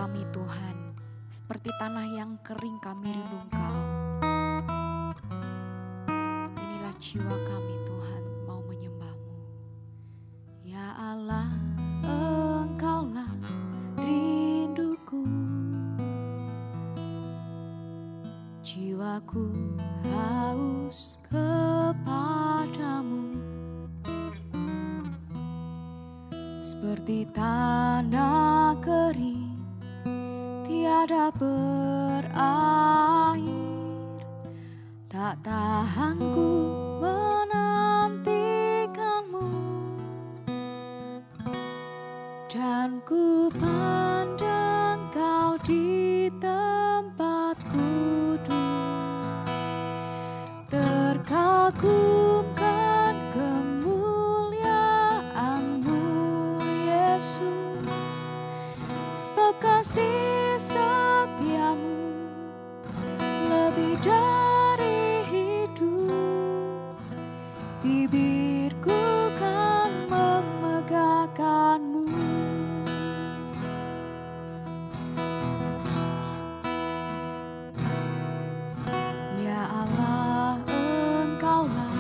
kami Tuhan, seperti tanah yang kering kami rindu Engkau. Inilah jiwa kami Tuhan, mau menyembah-Mu. Ya Allah, Engkaulah rinduku. Jiwaku haus kepadamu, seperti tanah kering tiada berair. Tak tahan ku menantikanmu, dan ku pandang Kau di tempat kudus. Terkagumkan kemuliaan-Mu Yesus, sebab kasih setia-Mu lebih dari hidup. Bibirku kan memegahkan-Mu. Ya Allah, Engkaulah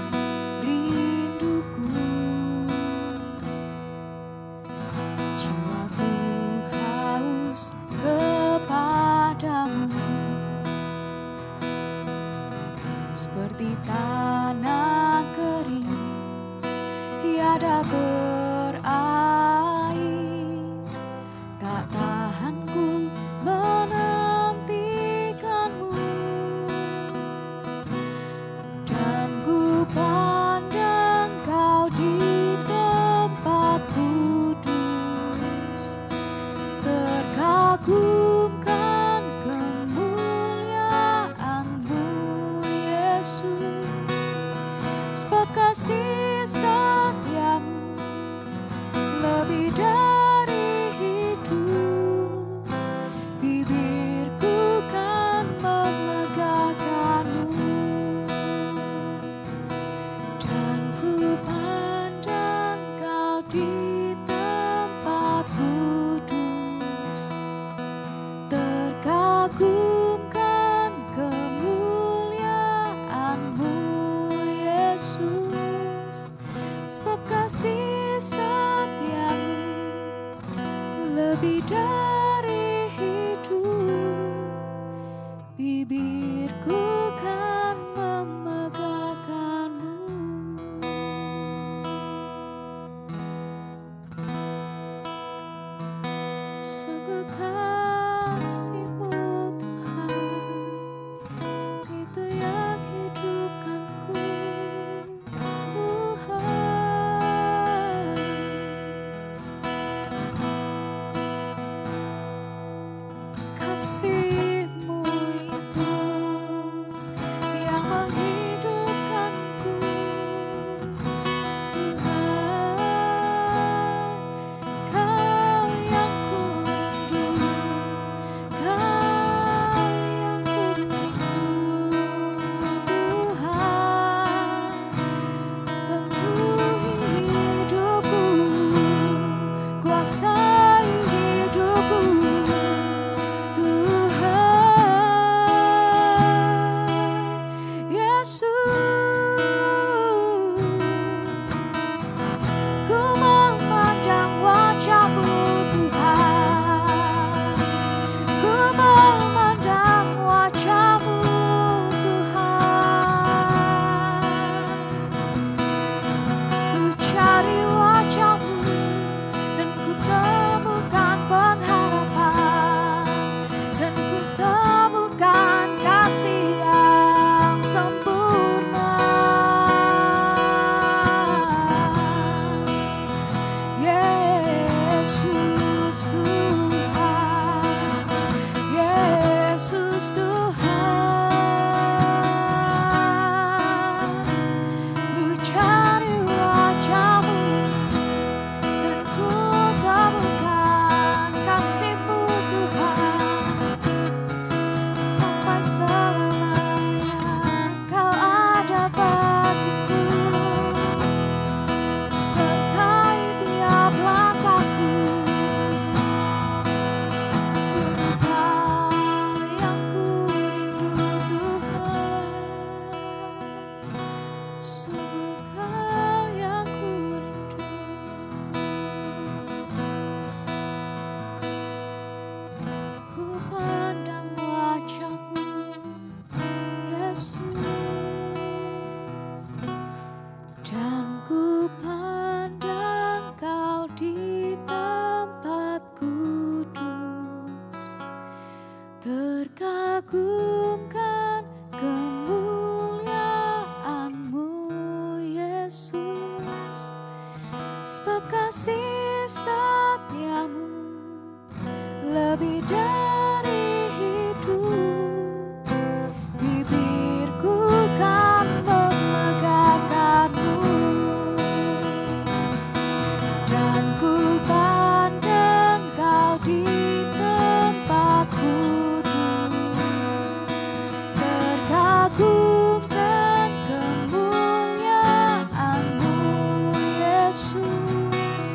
rinduku. Jiwaku haus kepadamu, seperti tanah kering tiada berair. Tak tahan ku menantikanmu, dan ku pandang Kau di tempat kudus. Terkagumkan kemuliaan-Mu Yesus, sebab kasih setia-Mu lebih dari hidup. Bibirku kan memegahkan-Mu, dan ku pandang Kau di tempat kudus. Terkagumkan kemuliaan-Mu Yesus, sebab kasih setia-Mu lebih dari hidup. Bibirku kan memegahkan-Mu. Sungguh kasih-Mu Tuhan, itu yang hidupkanku Tuhan. Kasih-Mu itu yang menghidupkanku Tuhan. Kau yang ku rindu, Kau yang ku rindu Tuhan. Penuhi hidupku, kuasai hidupku Tuhan. Dan ku pandang Kau di tempat kudus, terkagumkan kemuliaan-Mu Yesus, sebab kasih setia-Mu lebih dari hidup. Bibirku kan memegahkan-Mu, dan ku pandang Kau di tempat kudus, terkagumkan kemuliaan-Mu Yesus,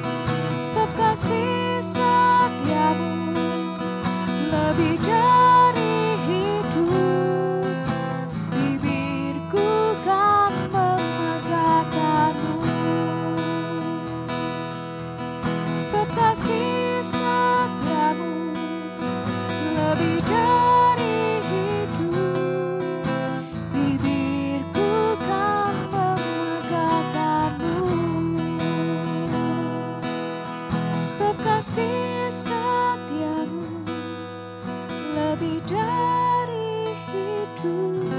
sebab kasih setia-Mu lebih dari hidup. Bibirku kan memegahkan-Mu, sebab kasih setia-Mu lebih dari hidup. Bibirku kan memegahkan-Mu, sebab kasih setia-Mu lebih dari hidup.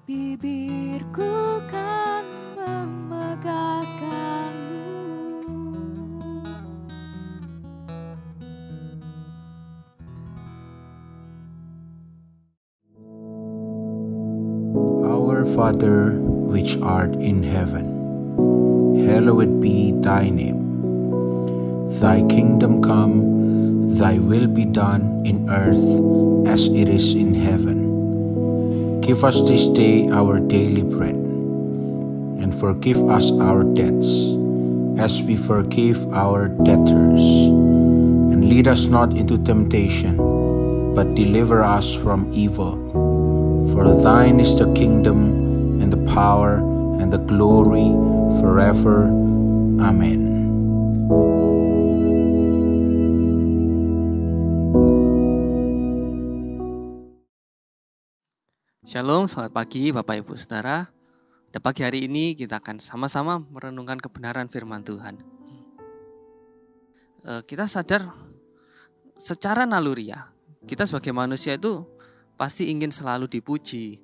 Bibirku kan memegahkan-Mu. Our Father, which art in heaven, hallowed be thy name. Thy kingdom come, thy will be done in earth as it is in heaven. Give us this day our daily bread, and forgive us our debts, as we forgive our debtors. And lead us not into temptation, but deliver us from evil. For thine is the kingdom, and the power, and the glory, forever. Amen. Shalom, selamat pagi Bapak Ibu Saudara. Pada pagi hari ini kita akan sama-sama merenungkan kebenaran firman Tuhan. Kita sadar secara naluriah, kita sebagai manusia itu pasti ingin selalu dipuji.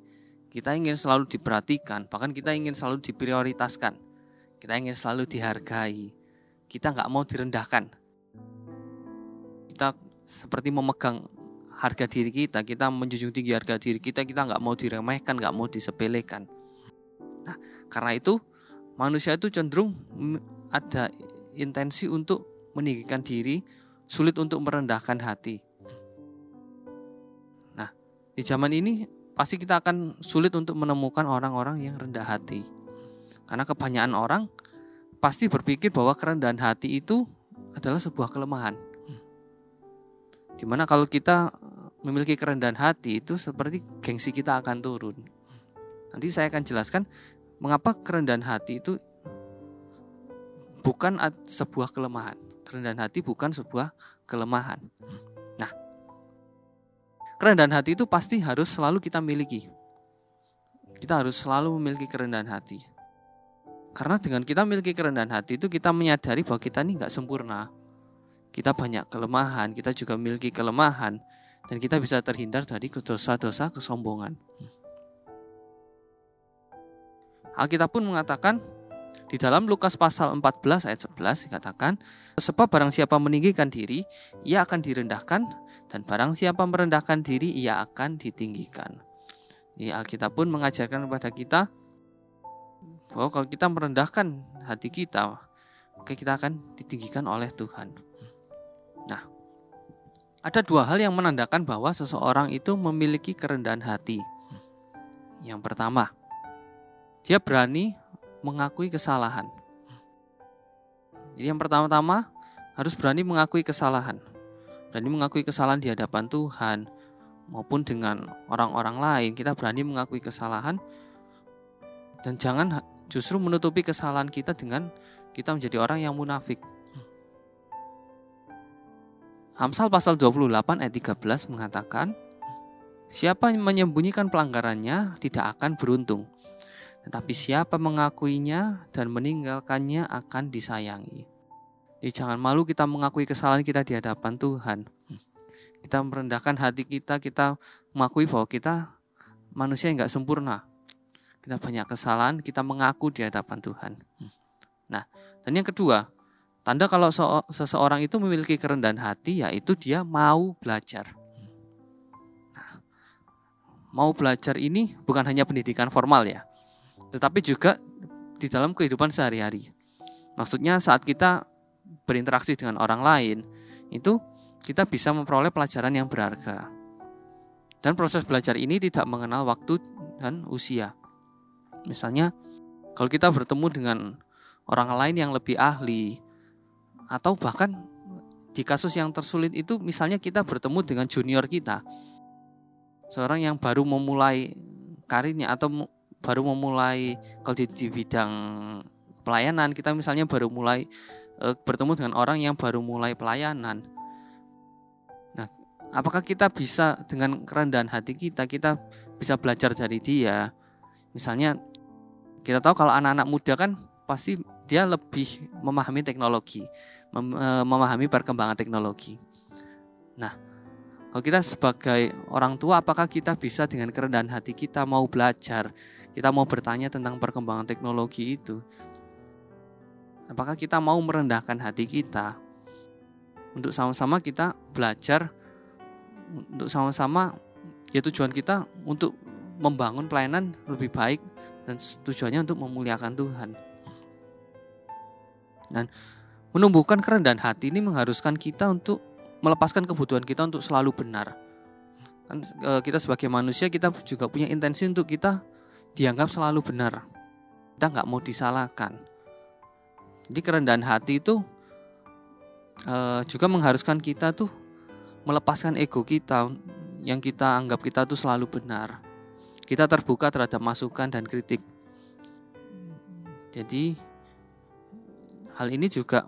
Kita ingin selalu diperhatikan, bahkan kita ingin selalu diprioritaskan. Kita ingin selalu dihargai. Kita nggak mau direndahkan. Kita seperti memegang harga diri kita menjunjung tinggi harga diri kita nggak mau diremehkan, nggak mau disepelekan. Nah, karena itu manusia itu cenderung ada intensi untuk meninggikan diri, sulit untuk merendahkan hati. Nah, di zaman ini pasti kita akan sulit untuk menemukan orang-orang yang rendah hati. Karena kebanyakan orang pasti berpikir bahwa kerendahan hati itu adalah sebuah kelemahan. Dimana kalau kita memiliki kerendahan hati itu seperti gengsi kita akan turun. Nanti saya akan jelaskan mengapa kerendahan hati itu bukan sebuah kelemahan. Kerendahan hati bukan sebuah kelemahan. Nah, kerendahan hati itu pasti harus selalu kita miliki. Kita harus selalu memiliki kerendahan hati. Karena dengan kita memiliki kerendahan hati itu kita menyadari bahwa kita ini gak sempurna. Kita banyak kelemahan, kita juga memiliki kelemahan, dan kita bisa terhindar dari dosa-dosa kesombongan. Alkitab pun mengatakan di dalam Lukas pasal 14 ayat 11 dikatakan, sebab barang siapa meninggikan diri, ia akan direndahkan, dan barang siapa merendahkan diri, ia akan ditinggikan. Jadi Alkitab pun mengajarkan kepada kita bahwa kalau kita merendahkan hati kita, maka kita akan ditinggikan oleh Tuhan. Nah, ada dua hal yang menandakan bahwa seseorang itu memiliki kerendahan hati. Yang pertama, dia berani mengakui kesalahan. Jadi yang pertama-tama harus berani mengakui kesalahan. Berani mengakui kesalahan di hadapan Tuhan maupun dengan orang-orang lain. Kita berani mengakui kesalahan dan jangan justru menutupi kesalahan kita dengan kita menjadi orang yang munafik. Amsal pasal 28 ayat 13 mengatakan, siapa yang menyembunyikan pelanggarannya tidak akan beruntung, tetapi siapa mengakuinya dan meninggalkannya akan disayangi. Jadi jangan malu kita mengakui kesalahan kita di hadapan Tuhan. Kita merendahkan hati kita, kita mengakui bahwa kita manusia yang gak sempurna. Kita banyak kesalahan, kita mengaku di hadapan Tuhan. Nah, dan yang kedua, tanda kalau seseorang itu memiliki kerendahan hati, yaitu dia mau belajar. Nah, mau belajar ini bukan hanya pendidikan formal ya, tetapi juga di dalam kehidupan sehari-hari. Maksudnya saat kita berinteraksi dengan orang lain, itu kita bisa memperoleh pelajaran yang berharga. Dan proses belajar ini tidak mengenal waktu dan usia. Misalnya, kalau kita bertemu dengan orang lain yang lebih ahli, atau bahkan di kasus yang tersulit itu, misalnya kita bertemu dengan junior kita, seorang yang baru memulai karirnya atau baru memulai kalau di bidang pelayanan, kita misalnya baru mulai bertemu dengan orang yang baru mulai pelayanan. Nah, apakah kita bisa dengan kerendahan hati kita bisa belajar dari dia? Misalnya kita tahu kalau anak-anak muda kan pasti dia lebih memahami teknologi, memahami perkembangan teknologi. Nah, kalau kita sebagai orang tua, apakah kita bisa dengan kerendahan hati kita mau belajar, kita mau bertanya tentang perkembangan teknologi itu? Apakah kita mau merendahkan hati kita untuk sama-sama kita belajar, untuk sama-sama ya tujuan kita untuk membangun pelayanan lebih baik dan tujuannya untuk memuliakan Tuhan. Dan menumbuhkan kerendahan hati ini mengharuskan kita untuk melepaskan kebutuhan kita untuk selalu benar. Kan kita sebagai manusia kita juga punya intensi untuk kita dianggap selalu benar. Kita nggak mau disalahkan. Jadi kerendahan hati itu juga mengharuskan kita tuh melepaskan ego kita yang kita anggap kita tuh selalu benar. Kita terbuka terhadap masukan dan kritik. Jadi hal ini juga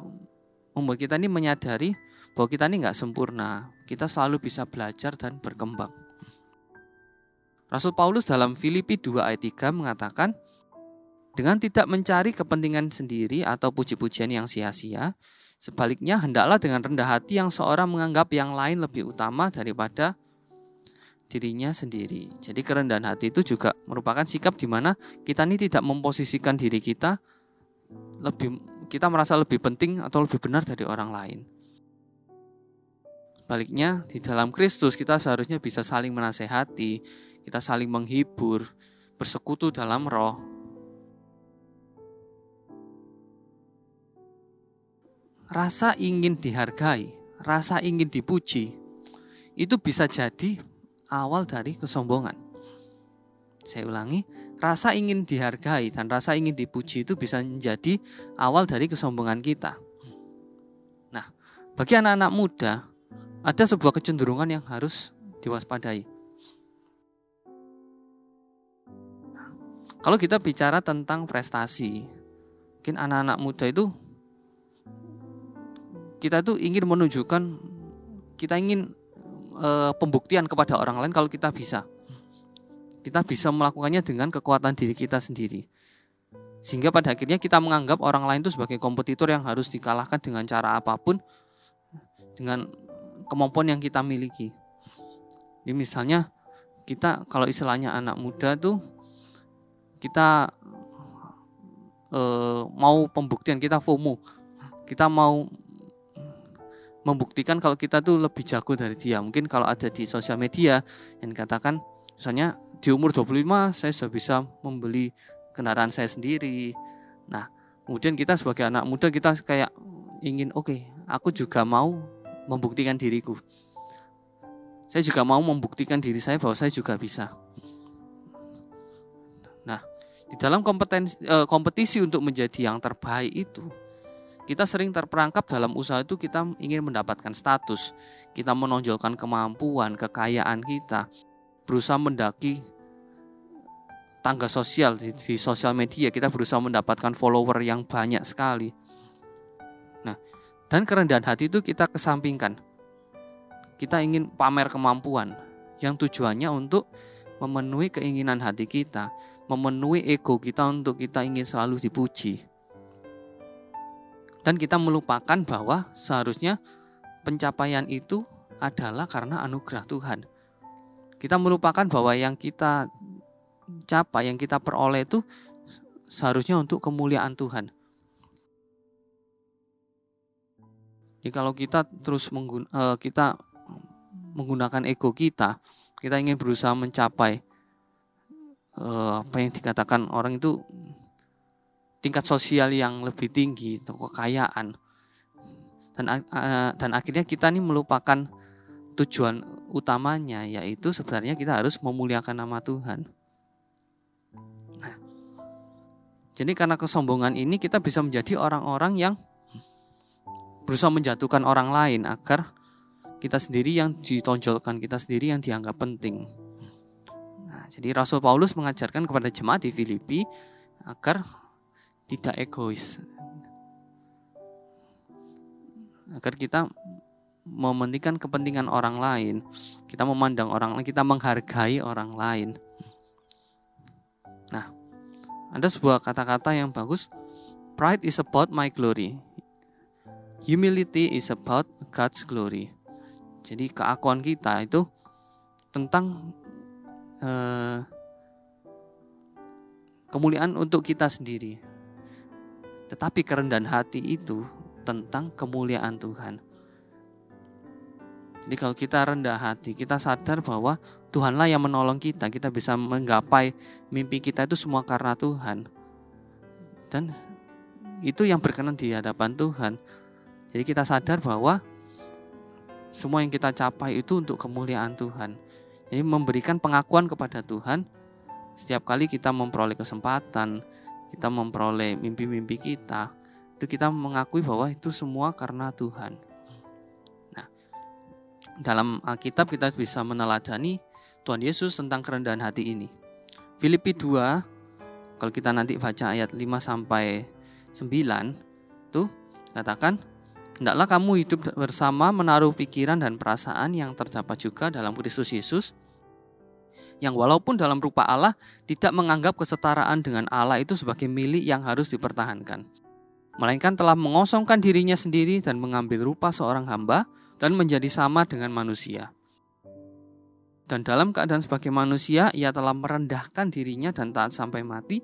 membuat kita ini menyadari bahwa kita ini nggak sempurna. Kita selalu bisa belajar dan berkembang. Rasul Paulus dalam Filipi 2 ayat 3 mengatakan, dengan tidak mencari kepentingan sendiri atau puji-pujian yang sia-sia, sebaliknya hendaklah dengan rendah hati yang seorang menganggap yang lain lebih utama daripada dirinya sendiri. Jadi kerendahan hati itu juga merupakan sikap di mana kita ini tidak memposisikan diri kita kita merasa lebih penting atau lebih benar dari orang lain. Sebaliknya di dalam Kristus kita seharusnya bisa saling menasehati, kita saling menghibur, bersekutu dalam roh. Rasa ingin dihargai, rasa ingin dipuji, itu bisa jadi awal dari kesombongan. Saya ulangi, rasa ingin dihargai dan rasa ingin dipuji itu bisa menjadi awal dari kesombongan kita. Nah, bagi anak-anak muda, ada sebuah kecenderungan yang harus diwaspadai. Kalau kita bicara tentang prestasi, mungkin anak-anak muda itu kita tuh ingin menunjukkan, kita ingin pembuktian kepada orang lain kalau kita bisa. Kita bisa melakukannya dengan kekuatan diri kita sendiri. Sehingga pada akhirnya kita menganggap orang lain itu sebagai kompetitor yang harus dikalahkan dengan cara apapun, dengan kemampuan yang kita miliki. Jadi misalnya kita kalau istilahnya anak muda tuh kita mau pembuktian, kita FOMO. Kita mau membuktikan kalau kita tuh lebih jago dari dia. Mungkin kalau ada di sosial media yang dikatakan misalnya di umur 25 saya sudah bisa membeli kendaraan saya sendiri. Nah, kemudian kita sebagai anak muda kita kayak ingin aku juga mau membuktikan diriku. Saya juga mau membuktikan diri saya bahwa saya juga bisa. Nah, di dalam kompetisi untuk menjadi yang terbaik itu, kita sering terperangkap dalam usaha itu kita ingin mendapatkan status, kita menonjolkan kemampuan, kekayaan kita, berusaha mendaki tangga sosial di sosial media, kita berusaha mendapatkan follower yang banyak sekali. Nah, dan kerendahan hati itu kita kesampingkan. Kita ingin pamer kemampuan yang tujuannya untuk memenuhi keinginan hati kita, memenuhi ego kita untuk kita ingin selalu dipuji. Dan kita melupakan bahwa seharusnya pencapaian itu adalah karena anugerah Tuhan. Kita melupakan bahwa yang kita capai, yang kita peroleh itu seharusnya untuk kemuliaan Tuhan. Jadi kalau kita terus menggunakan ego kita ingin berusaha mencapai apa yang dikatakan orang itu tingkat sosial yang lebih tinggi, atau kekayaan, dan akhirnya kita ini melupakan tujuan utamanya, yaitu sebenarnya kita harus memuliakan nama Tuhan. Nah, jadi karena kesombongan ini kita bisa menjadi orang-orang yang berusaha menjatuhkan orang lain agar kita sendiri yang ditonjolkan, kita sendiri yang dianggap penting. Nah, jadi Rasul Paulus mengajarkan kepada jemaat di Filipi agar tidak egois, agar kita mementingkan kepentingan orang lain, kita memandang orang lain, kita menghargai orang lain. Nah, ada sebuah kata-kata yang bagus, pride is about my glory, humility is about God's glory. Jadi keakuan kita itu tentang kemuliaan untuk kita sendiri. Tetapi kerendahan hati itu tentang kemuliaan Tuhan. Jadi kalau kita rendah hati, kita sadar bahwa Tuhanlah yang menolong kita, kita bisa menggapai mimpi kita itu semua karena Tuhan. Dan itu yang berkenan di hadapan Tuhan. Jadi kita sadar bahwa semua yang kita capai itu untuk kemuliaan Tuhan. Jadi memberikan pengakuan kepada Tuhan setiap kali kita memperoleh kesempatan, kita memperoleh mimpi-mimpi kita, itu kita mengakui bahwa itu semua karena Tuhan. Nah, dalam Alkitab kita bisa meneladani Tuhan Yesus tentang kerendahan hati ini. Filipi 2, kalau kita nanti baca ayat 5-9, itu katakan, hendaklah kamu hidup bersama menaruh pikiran dan perasaan yang terdapat juga dalam Kristus Yesus, yang walaupun dalam rupa Allah tidak menganggap kesetaraan dengan Allah itu sebagai milik yang harus dipertahankan, melainkan telah mengosongkan dirinya sendiri dan mengambil rupa seorang hamba dan menjadi sama dengan manusia. Dan dalam keadaan sebagai manusia, ia telah merendahkan dirinya dan taat sampai mati,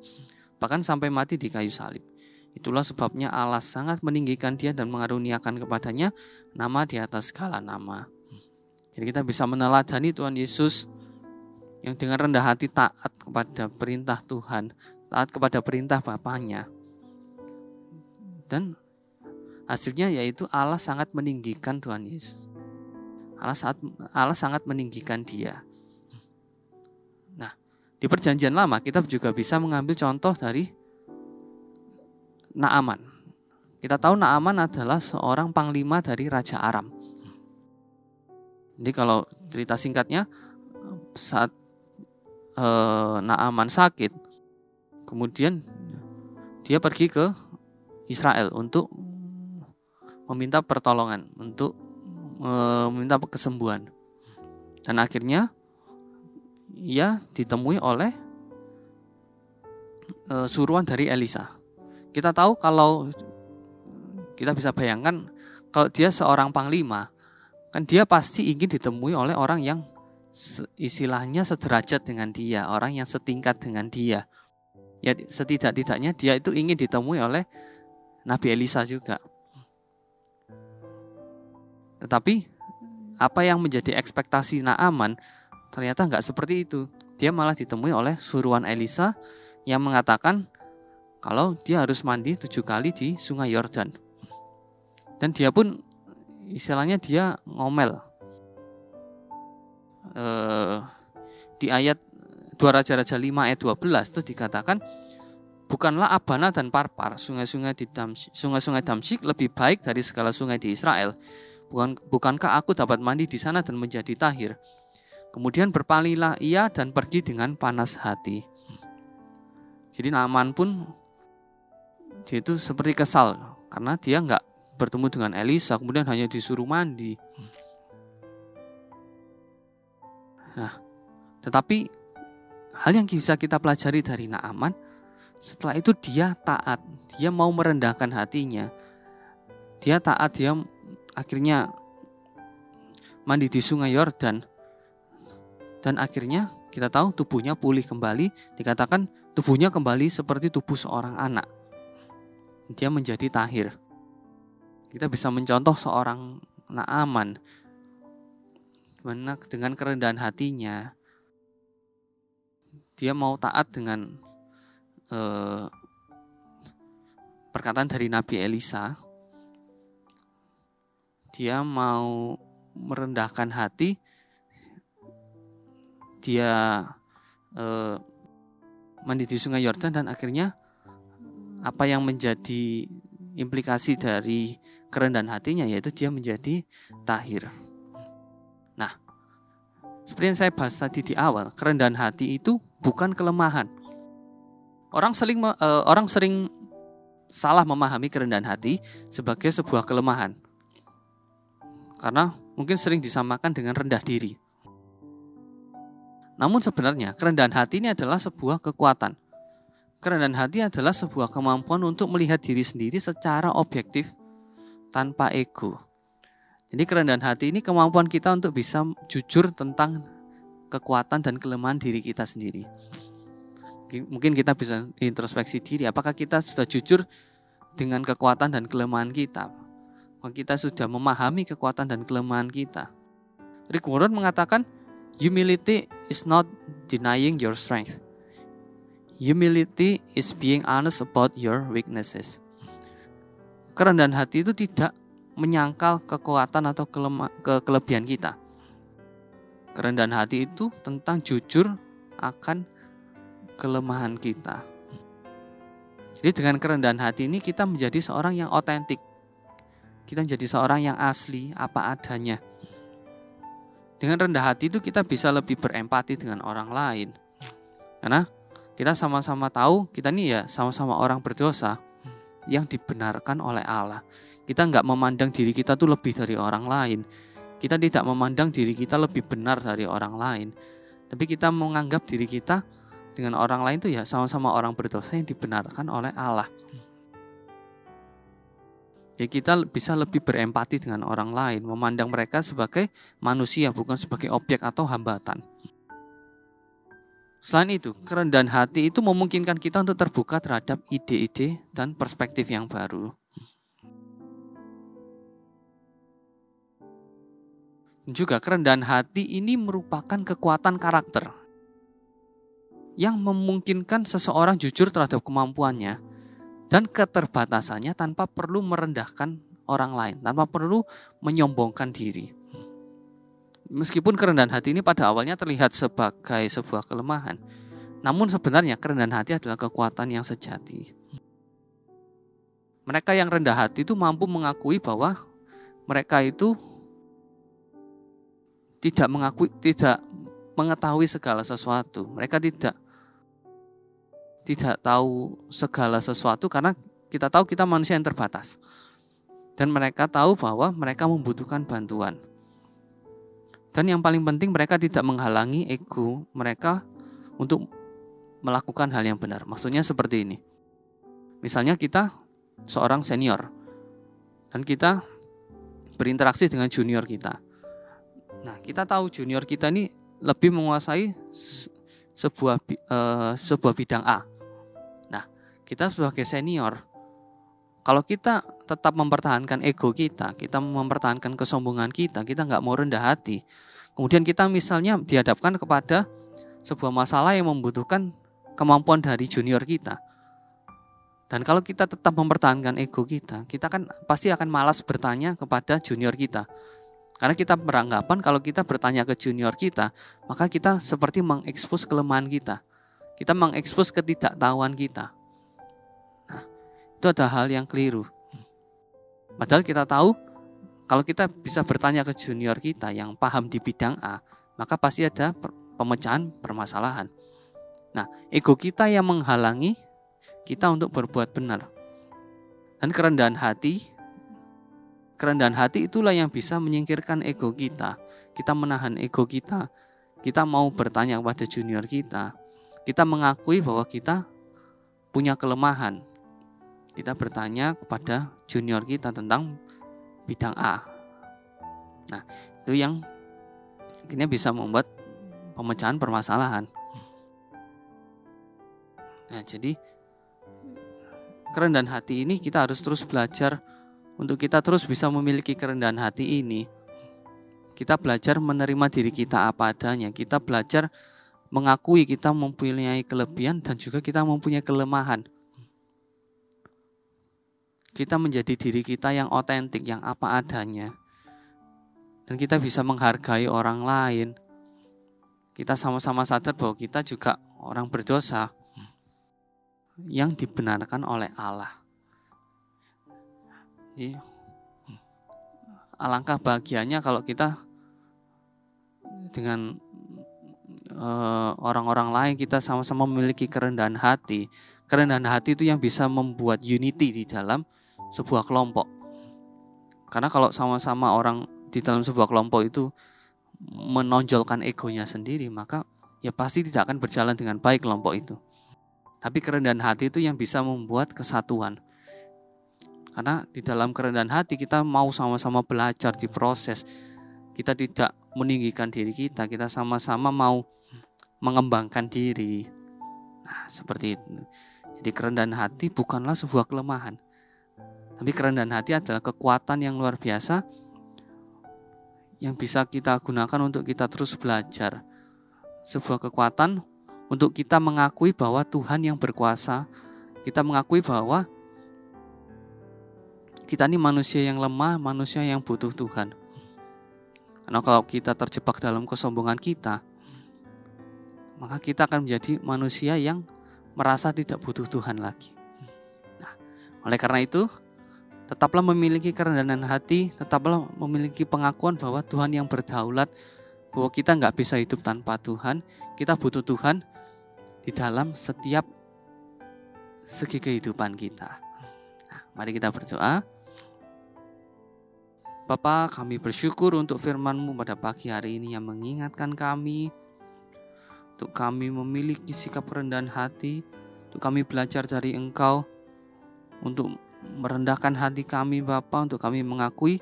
bahkan sampai mati di kayu salib. Itulah sebabnya Allah sangat meninggikan dia dan mengaruniakan kepadanya nama di atas segala nama. Jadi kita bisa meneladani Tuhan Yesus yang dengan rendah hati taat kepada perintah Tuhan, taat kepada perintah Bapaknya. Dan hasilnya yaitu Allah sangat meninggikan Tuhan Yesus. Allah sangat meninggikan dia. Nah, di Perjanjian Lama kita juga bisa mengambil contoh dari Naaman. Kita tahu Naaman adalah seorang panglima dari Raja Aram. Jadi kalau cerita singkatnya, saat Naaman sakit, kemudian dia pergi ke Israel untuk meminta pertolongan, untuk meminta kesembuhan. Dan akhirnya ia ditemui oleh suruhan dari Elisa. Kita tahu, kalau kita bisa bayangkan, kalau dia seorang panglima, kan dia pasti ingin ditemui oleh orang yang istilahnya sederajat dengan dia, orang yang setingkat dengan dia. Ya, setidak-tidaknya dia itu ingin ditemui oleh Nabi Elisa juga. Tetapi apa yang menjadi ekspektasi Naaman ternyata nggak seperti itu. Dia malah ditemui oleh suruhan Elisa yang mengatakan kalau dia harus mandi 7 kali di sungai Yordan. Dan dia pun istilahnya dia ngomel. Di ayat 2 Raja-Raja 5 ayat 12 itu dikatakan, bukanlah Abana dan Parpar, sungai-sungai Damsyik lebih baik dari segala sungai di Israel. Bukankah aku dapat mandi di sana dan menjadi tahir? Kemudian berpalinglah ia dan pergi dengan panas hati. Jadi Naaman pun dia itu seperti kesal karena dia nggak bertemu dengan Elisa, kemudian hanya disuruh mandi. Nah, tetapi hal yang bisa kita pelajari dari Naaman, setelah itu dia taat, dia mau merendahkan hatinya. Dia taat, dia akhirnya mandi di sungai Yordan. Dan akhirnya kita tahu tubuhnya pulih kembali, dikatakan tubuhnya kembali seperti tubuh seorang anak. Dia menjadi tahir. Kita bisa mencontoh seorang Naaman, dimana dengan kerendahan hatinya, dia mau taat dengan perkataan dari Nabi Elisa. Dia mau merendahkan hati, dia mandi di sungai Yordan, dan akhirnya apa yang menjadi implikasi dari kerendahan hatinya, yaitu dia menjadi tahir. Nah, seperti yang saya bahas tadi di awal, kerendahan hati itu bukan kelemahan. Orang sering salah memahami kerendahan hati sebagai sebuah kelemahan, karena mungkin sering disamakan dengan rendah diri. Namun sebenarnya kerendahan hati ini adalah sebuah kekuatan. Kerendahan hati adalah sebuah kemampuan untuk melihat diri sendiri secara objektif tanpa ego. Jadi kerendahan hati ini kemampuan kita untuk bisa jujur tentang kekuatan dan kelemahan diri kita sendiri. Mungkin kita bisa introspeksi diri, apakah kita sudah jujur dengan kekuatan dan kelemahan kita? Apakah kita sudah memahami kekuatan dan kelemahan kita? Rick Warren mengatakan, humility is not denying your strength. Humility is being honest about your weaknesses. Kerendahan hati itu tidak menyangkal kekuatan atau kelebihan kita. Kerendahan hati itu tentang jujur akan kelemahan kita. Jadi dengan kerendahan hati ini kita menjadi seorang yang otentik. Kita menjadi seorang yang asli, apa adanya. Dengan rendah hati itu kita bisa lebih berempati dengan orang lain. Karena kita sama-sama tahu, kita ini ya sama-sama orang berdosa yang dibenarkan oleh Allah. Kita nggak memandang diri kita tuh lebih dari orang lain. Kita tidak memandang diri kita lebih benar dari orang lain. Tapi kita menganggap diri kita dengan orang lain tuh ya sama-sama orang berdosa yang dibenarkan oleh Allah. Ya kita bisa lebih berempati dengan orang lain, memandang mereka sebagai manusia, bukan sebagai objek atau hambatan. Selain itu, kerendahan hati itu memungkinkan kita untuk terbuka terhadap ide-ide dan perspektif yang baru. Juga kerendahan hati ini merupakan kekuatan karakter yang memungkinkan seseorang jujur terhadap kemampuannya dan keterbatasannya tanpa perlu merendahkan orang lain, tanpa perlu menyombongkan diri. Meskipun kerendahan hati ini pada awalnya terlihat sebagai sebuah kelemahan, namun sebenarnya kerendahan hati adalah kekuatan yang sejati. Mereka yang rendah hati itu mampu mengakui bahwa mereka itu tidak mengetahui segala sesuatu. Mereka tidak tahu segala sesuatu karena kita tahu kita manusia yang terbatas. Dan mereka tahu bahwa mereka membutuhkan bantuan. Dan yang paling penting mereka tidak menghalangi ego mereka untuk melakukan hal yang benar. Maksudnya seperti ini. Misalnya kita seorang senior dan kita berinteraksi dengan junior kita. Nah, kita tahu junior kita ini lebih menguasai sebuah bidang A. Nah, kita sebagai senior, kalau kita tetap mempertahankan ego kita mempertahankan kesombongan kita nggak mau rendah hati. Kemudian kita misalnya dihadapkan kepada sebuah masalah yang membutuhkan kemampuan dari junior kita. Dan kalau kita tetap mempertahankan ego kita kan pasti akan malas bertanya kepada junior kita. Karena kita beranggapan kalau kita bertanya ke junior kita, maka kita seperti mengekspos kelemahan kita. Kita mengekspos ketidaktahuan kita. Nah, itu ada hal yang keliru. Padahal kita tahu, kalau kita bisa bertanya ke junior kita yang paham di bidang A, maka pasti ada pemecahan permasalahan. Nah, ego kita yang menghalangi kita untuk berbuat benar. Dan kerendahan hati itulah yang bisa menyingkirkan ego kita. Kita menahan ego kita. Kita mau bertanya kepada junior kita. Kita mengakui bahwa kita punya kelemahan. Kita bertanya kepada junior kita tentang bidang A. Nah, itu yang akhirnya bisa membuat pemecahan permasalahan. Nah, jadi kerendahan hati ini kita harus terus belajar untuk kita terus bisa memiliki kerendahan hati ini. Kita belajar menerima diri kita apa adanya. Kita belajar mengakui kita mempunyai kelebihan dan juga kita mempunyai kelemahan. Kita menjadi diri kita yang otentik, yang apa adanya. Dan kita bisa menghargai orang lain. Kita sama-sama sadar bahwa kita juga orang berdosa yang dibenarkan oleh Allah. Jadi, alangkah bahagianya kalau kita dengan orang-orang lain kita sama-sama memiliki kerendahan hati. Kerendahan hati itu yang bisa membuat unity di dalam sebuah kelompok. Karena kalau sama-sama orang di dalam sebuah kelompok itu menonjolkan egonya sendiri, maka ya pasti tidak akan berjalan dengan baik kelompok itu. Tapi kerendahan hati itu yang bisa membuat kesatuan. Karena di dalam kerendahan hati kita mau sama-sama belajar di proses. Kita tidak meninggikan diri kita, kita sama-sama mau mengembangkan diri. Nah, seperti itu. Jadi kerendahan hati bukanlah sebuah kelemahan. Tapi kerendahan hati adalah kekuatan yang luar biasa yang bisa kita gunakan untuk kita terus belajar. Sebuah kekuatan untuk kita mengakui bahwa Tuhan yang berkuasa. Kita mengakui bahwa kita ini manusia yang lemah, manusia yang butuh Tuhan. Karena kalau kita terjebak dalam kesombongan kita, maka kita akan menjadi manusia yang merasa tidak butuh Tuhan lagi. Nah, oleh karena itu, tetaplah memiliki kerendahan hati, tetaplah memiliki pengakuan bahwa Tuhan yang berdaulat, bahwa kita nggak bisa hidup tanpa Tuhan, kita butuh Tuhan di dalam setiap segi kehidupan kita. Nah, mari kita berdoa. Bapa, kami bersyukur untuk firman-Mu pada pagi hari ini yang mengingatkan kami untuk kami memiliki sikap kerendahan hati, untuk kami belajar dari Engkau, untuk merendahkan hati kami Bapa, untuk kami mengakui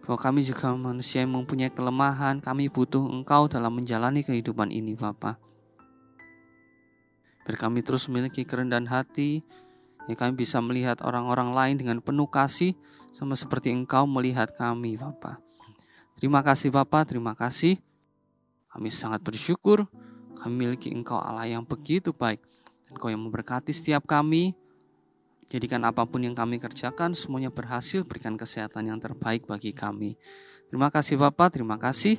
bahwa kami juga manusia yang mempunyai kelemahan, kami butuh Engkau dalam menjalani kehidupan ini Bapa. Biar kami terus memiliki kerendahan hati, ya kami bisa melihat orang-orang lain dengan penuh kasih, sama seperti Engkau melihat kami Bapa. Terima kasih Bapa, terima kasih. Kami sangat bersyukur, kami memiliki Engkau Allah yang begitu baik. Engkau yang memberkati setiap kami. Jadikan apapun yang kami kerjakan, semuanya berhasil, berikan kesehatan yang terbaik bagi kami. Terima kasih Bapa, terima kasih.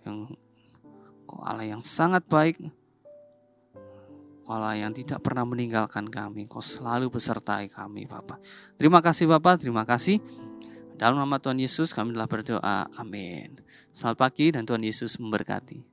Engkau Allah yang sangat baik. Allah yang tidak pernah meninggalkan kami. Kau selalu besertai kami Bapa. Terima kasih Bapa, terima kasih. Dalam nama Tuhan Yesus kami telah berdoa. Amin. Selamat pagi dan Tuhan Yesus memberkati.